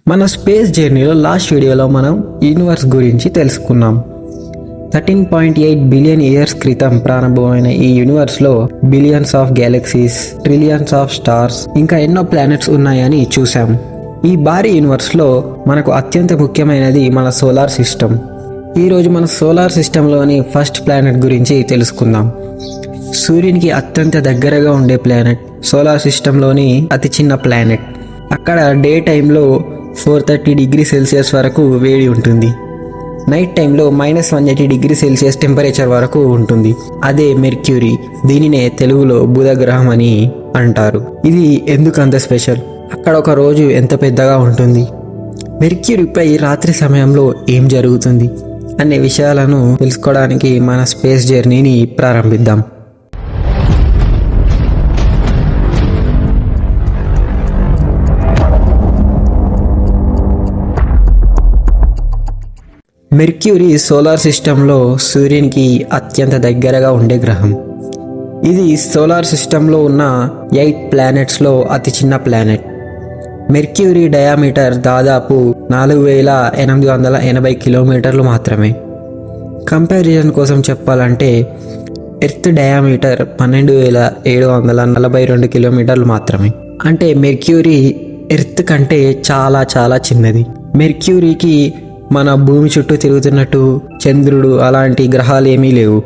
మన స్పేస్ జర్నీలో లాస్ట్ వీడియోలో మనం యూనివర్స్ గురించి తెలుసుకున్నాం. 13.8 బిలియన్ ఇయర్స్ క్రితం ప్రారంభమైన ఈ యూనివర్స్లో billions of galaxies, trillions of stars, ఇంకా ఎన్నో ప్లానెట్స్ ఉన్నాయని చూసాం. ఈ భారీ యూనివర్స్లో మనకు అత్యంత ముఖ్యమైనది మన సోలార్ సిస్టమ్. ఈరోజు మన సోలార్ సిస్టంలోని ఫస్ట్ ప్లానెట్ గురించి తెలుసుకుందాం. సూర్యునికి అత్యంత దగ్గరగా ఉండే ప్లానెట్, సోలార్ సిస్టంలోని అతి చిన్న ప్లానెట్. అక్కడ డే టైంలో 430 డిగ్రీ సెల్సియస్ వరకు వేడి ఉంటుంది. నైట్ టైంలో -180 డిగ్రీ సెల్సియస్ టెంపరేచర్ వరకు ఉంటుంది. అదే మెర్క్యూరీ. దీనినే తెలుగులో బుధ గ్రహం అని అంటారు. ఇది ఎందుకు అంత స్పెషల్? అక్కడ ఒక రోజు ఎంత పెద్దగా ఉంటుంది, మెర్క్యూరీపై రాత్రి సమయంలో ఏం జరుగుతుంది అనే విషయాలను తెలుసుకోవడానికి మన స్పేస్ జర్నీని ప్రారంభిద్దాం. మెర్క్యూరీ సోలార్ సిస్టంలో సూర్యునికి అత్యంత దగ్గరగా ఉండే గ్రహం. ఇది సోలార్ సిస్టంలో ఉన్న 8 ప్లానెట్స్లో అతి చిన్న ప్లానెట్. మెర్క్యూరీ డయామీటర్ దాదాపు 4880 కిలోమీటర్లు మాత్రమే. కంపారిజన్ కోసం చెప్పాలంటే ఎర్త్ డయామీటర్ 12742 కిలోమీటర్లు మాత్రమే. అంటే మెర్క్యూరీ ఎర్త్ కంటే చాలా చాలా చిన్నది. మెర్క్యూరీకి మన భూమి చుట్టూ తిరుగుతున్నట్టు చంద్రుడు అలాంటి గ్రహాలు ఏమీ లేవు.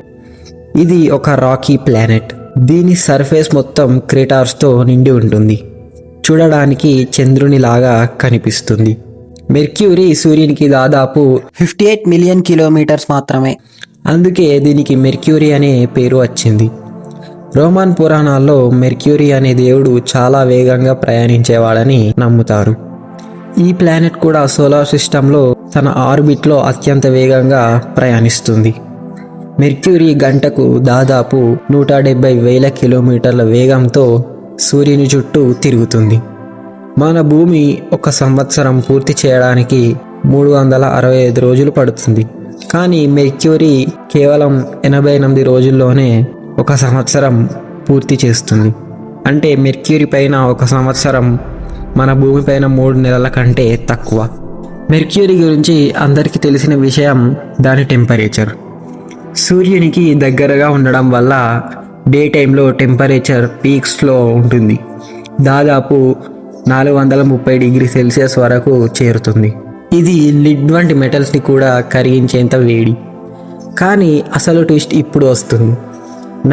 ఇది ఒక రాకీ ప్లానెట్. దీని సర్ఫేస్ మొత్తం క్రేటార్స్తో నిండి ఉంటుంది. చూడడానికి చంద్రుని లాగా కనిపిస్తుంది. మెర్క్యూరీ సూర్యునికి దాదాపు 58 మిలియన్ కిలోమీటర్స్ మాత్రమే. అందుకే దీనికి మెర్క్యూరీ అనే పేరు వచ్చింది. రోమన్ పురాణాల్లో మెర్క్యూరీ అనే దేవుడు చాలా వేగంగా ప్రయాణించేవాడని నమ్ముతారు. ఈ ప్లానెట్ కూడా సోలార్ సిస్టంలో తన ఆర్బిట్లో అత్యంత వేగంగా ప్రయాణిస్తుంది. మెర్క్యూరీ గంటకు దాదాపు 170,000 కిలోమీటర్ల వేగంతో సూర్యుని చుట్టూ తిరుగుతుంది. మన భూమి ఒక సంవత్సరం పూర్తి చేయడానికి 365 రోజులు పడుతుంది. కానీ మెర్క్యూరీ కేవలం 88 రోజుల్లోనే ఒక సంవత్సరం పూర్తి చేస్తుంది. అంటే మెర్క్యూరీ పైన ఒక సంవత్సరం మన భూమిపైన 3 నెలల కంటే తక్కువ. మెర్క్యూరీ గురించి అందరికీ తెలిసిన విషయం దాని టెంపరేచర్. సూర్యునికి దగ్గరగా ఉండడం వల్ల డే టైంలో టెంపరేచర్ పీక్స్లో ఉంటుంది. దాదాపు 430 డిగ్రీ సెల్సియస్ వరకు చేరుతుంది. ఇది లిడ్ వంటి మెటల్స్ని కూడా కరిగించేంత వేడి. కానీ అసలు ట్విస్ట్ ఇప్పుడు వస్తుంది.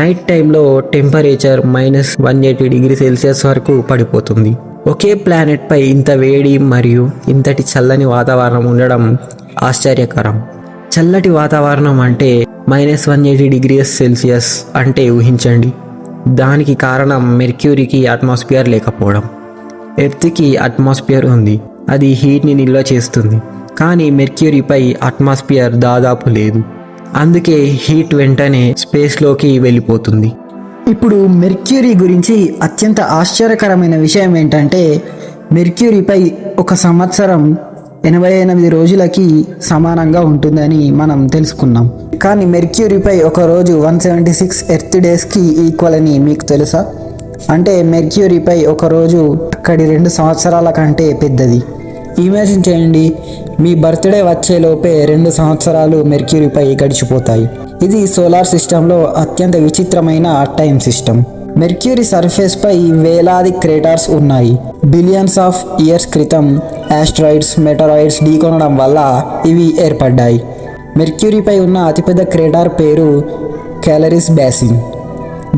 నైట్ టైంలో టెంపరేచర్ -180 డిగ్రీ సెల్సియస్ వరకు పడిపోతుంది. ఒకే ప్లానెట్ పై ఇంత వేడి మరియు ఇంతటి చల్లని వాతావరణం ఉండడం ఆశ్చర్యకరం. చల్లటి వాతావరణం అంటే -180 డిగ్రీ సెల్సియస్ అంటే ఊహించండి. దానికి కారణం మెర్క్యూరీకి అట్మాస్ఫియర్ లేకపోవడం. ఎర్త్కి అట్మాస్ఫియర్ ఉంది, అది హీట్ని నిల్వ చేస్తుంది. కానీ మెర్క్యూరీపై అట్మాస్ఫియర్ దాదాపు లేదు. అందుకే హీట్ వెంటనే స్పేస్లోకి వెళ్ళిపోతుంది. ఇప్పుడు మెర్క్యూరీ గురించి అత్యంత ఆశ్చర్యకరమైన విషయం ఏంటంటే మెర్క్యూరీపై ఒక సంవత్సరం 88 రోజులకి సమానంగా ఉంటుందని మనం తెలుసుకున్నాం. కానీ మెర్క్యూరీపై ఒక రోజు 176 ఎర్త్ డేస్కి ఈక్వల్ అని మీకు తెలుసా? అంటే మెర్క్యూరీపై ఒక రోజు అక్కడి 2 సంవత్సరాల కంటే పెద్దది. ఇమాజిన్ చేయండి, మీ బర్త్డే వచ్చేలోపే 2 సంవత్సరాలు మెర్క్యూరీపై గడిచిపోతాయి. ఇది సోలార్ సిస్టంలో అత్యంత విచిత్రమైన టైం సిస్టమ్. మెర్క్యూరీ సర్ఫేస్ పై వేలాది క్రేటార్స్ ఉన్నాయి. బిలియన్స్ ఆఫ్ ఇయర్స్ క్రితం ఆస్ట్రాయిడ్స్, మెటరాయిడ్స్ ఢీకొనడం వల్ల ఇవి ఏర్పడ్డాయి. మెర్క్యూరీపై ఉన్న అతిపెద్ద క్రేటార్ పేరు క్యాలరీస్ బేసిన్.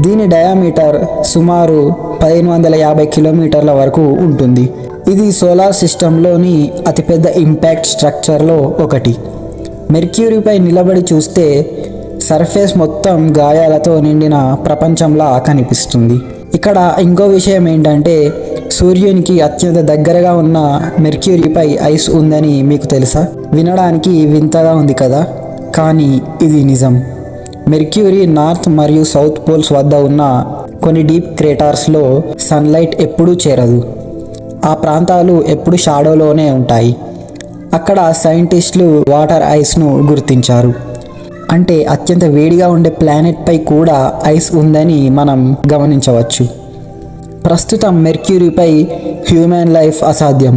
దీని డయామీటర్ సుమారు 1550 కిలోమీటర్ల వరకు ఉంటుంది. ఇది సోలార్ సిస్టంలోని అతిపెద్ద ఇంపాక్ట్ స్ట్రక్చర్లో ఒకటి. మెర్క్యూరీపై నిలబడి చూస్తే సర్ఫేస్ మొత్తం గాయాలతో నిండిన ప్రపంచంలా కనిపిస్తుంది. ఇక్కడ ఇంకో విషయం ఏంటంటే సూర్యునికి అత్యంత దగ్గరగా ఉన్న మెర్క్యూరీపై ఐస్ ఉందని మీకు తెలుసా? వినడానికి వింతగా ఉంది కదా, కానీ ఇది నిజం. మెర్క్యూరీ నార్త్ మరియు సౌత్ పోల్స్ వద్ద ఉన్న కొన్ని డీప్ క్రేటార్స్లో సన్లైట్ ఎప్పుడూ చేరదు. ఆ ప్రాంతాలు ఎప్పుడు షాడోలోనే ఉంటాయి. అక్కడ సైంటిస్టులు వాటర్ ఐస్ను గుర్తించారు. అంటే అత్యంత వేడిగా ఉండే ప్లానెట్ పై కూడా ఐస్ ఉందని మనం గమనించవచ్చు. ప్రస్తుతం మెర్క్యూరీపై హ్యూమన్ లైఫ్ అసాధ్యం.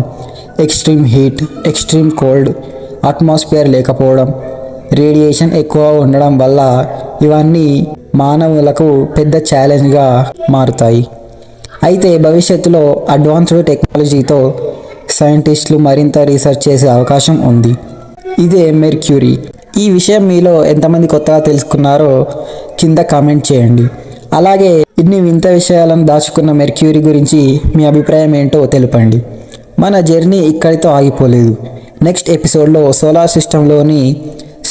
Extreme heat, extreme cold, atmosphere లేకపోవడం, రేడియేషన్ ఎక్కువ ఉండడం వల్ల ఇవన్నీ మానవులకు పెద్ద ఛాలెంజ్గా మారుతాయి. అయితే భవిష్యత్తులో అడ్వాన్స్డ్ టెక్నాలజీతో సైంటిస్టులు మరింత రీసెర్చ్ చేసే అవకాశం ఉంది. ఇదే మెర్క్యూరీ. ఈ విషయం మీలో ఎంతమంది కొత్తగా తెలుసుకున్నారో కింద కామెంట్ చేయండి. అలాగే ఇన్ని వింత విషయాలను దాచుకున్న మెర్క్యూరీ గురించి మీ అభిప్రాయం ఏంటో తెలపండి. మన జర్నీ ఇక్కడితో ఆగిపోలేదు. నెక్స్ట్ ఎపిసోడ్లో సోలార్ సిస్టంలోని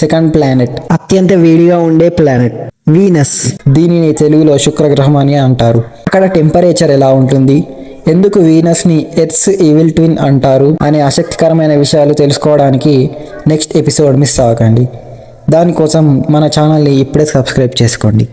సెకండ్ ప్లానెట్, అత్యంత వేడిగా ఉండే ప్లానెట్ వీనస్, దీనిని తెలుగులో శుక్రగ్రహం అని అంటారు. అక్కడ టెంపరేచర్ ఎలా ఉంటుంది, ఎందుకు వీనస్ని ఎర్త్స్ ఈవిల్ ట్విన్ అంటారు అనే ఆసక్తికరమైన విషయాలు తెలుసుకోవడానికి నెక్స్ట్ ఎపిసోడ్ మిస్ అవ్వకండి. దానికోసం మన ఛానల్ని ఇప్పుడే సబ్స్క్రైబ్ చేసుకోండి.